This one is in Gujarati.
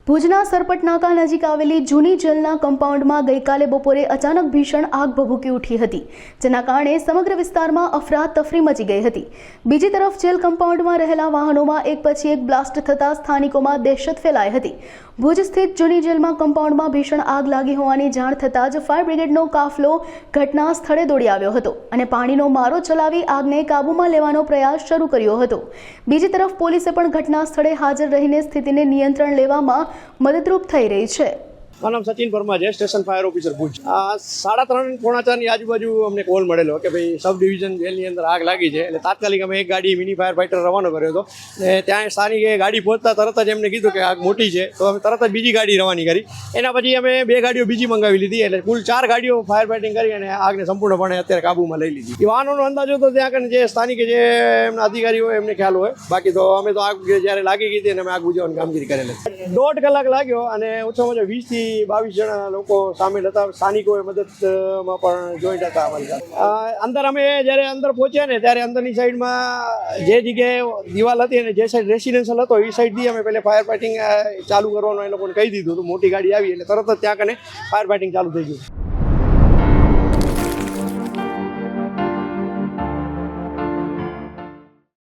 ભુજના સરપટ નાકા નજીક આવેલી જૂની જેલના કમ્પાઉન્ડમાં ગઈકાલે બપોરે અચાનક ભીષણ આગ ભભૂકી ઉઠી હતી, જેના કારણે સમગ્ર વિસ્તારમાં અફરાતફરી મચી ગઈ હતી। બીજી તરફ જેલ કમ્પાઉન્ડમાં રહેલા વાહનોમાં એક પછી એક બ્લાસ્ટ થતા સ્થાનિકોમાં દહેશત ફેલાઈ હતી। ભુજ સ્થિત જૂની જેલમાં કમ્પાઉન્ડમાં ભીષણ આગ લાગી હોવાની જાણ થતાં જ ફાયર બ્રિગેડનો કાફલો ઘટના સ્થળે દોડી આવ્યો હતો અને પાણીનો મારો ચલાવી આગને કાબૂમાં લેવાનો પ્રયાસ શરૂ કર્યો હતો। બીજી તરફ પોલીસે પણ ઘટના સ્થળે હાજર રહીને સ્થિતિને નિયંત્રણ લેવામાં મદદરૂપ થઈ રહી છે। મારું નામ સચિન પરમાર છે, સ્ટેશન ફાયર ઓફિસર ભુજ। 3:30 પોણા 4 ની આજુબાજુ અમને કોલ મળેલો કે ભાઈ સબ ડિવિઝન જેલની અંદર આગ લાગી છે। એટલે તાત્કાલિક અમે એક ગાડી મિની ફાયર ફાઇટર રવાનો કર્યો હતો ને ત્યાં સ્થાનિકે ગાડી પહોંચતા તરત જ એમને કીધું કે આગ મોટી છે, તો અમે તરત જ બીજી ગાડી રવાની કરી। એના પછી અમે 2 ગાડીઓ બીજી મંગાવી લીધી, એટલે કુલ 4 ગાડીઓ ફાયર ફાઇટિંગ કરી અને આગને સંપૂર્ણપણે અત્યારે કાબૂમાં લઈ લીધી। એ વાહનોનો અંદાજો તો ત્યાં કને જે સ્થાનિકે જે એમના અધિકારીઓ હોય એમને ખ્યાલ હોય, બાકી તો અમે તો આગ જ્યારે લાગી ગઈ હતી અને અમે આગ બુઝાવવાની કામગીરી કરેલી। 1.5 કલાક લાગ્યો અને ઓછામાં ઓછા 20 થી 22 જણા લોકો સામેલ હતા। સ્થાનિકોએ મદદમાં પણ જોઈન્ટ હતા અમારી સાથે। અંદર અમે જ્યારે અંદર પહોંચ્યા ને ત્યારે અંદરની સાઈડમાં જે જગ્યાએ દિવાલ હતી અને જે સાઈડ રેસિડેન્શિયલ હતો એ સાઈડથી અમે પહેલાં ફાયર ફાઇટિંગ ચાલુ કરવાનું એ લોકોને કહી દીધું હતું। મોટી ગાડી આવી એટલે તરત જ ત્યાં કને ફાયર ફાઇટિંગ ચાલુ થઈ ગયું।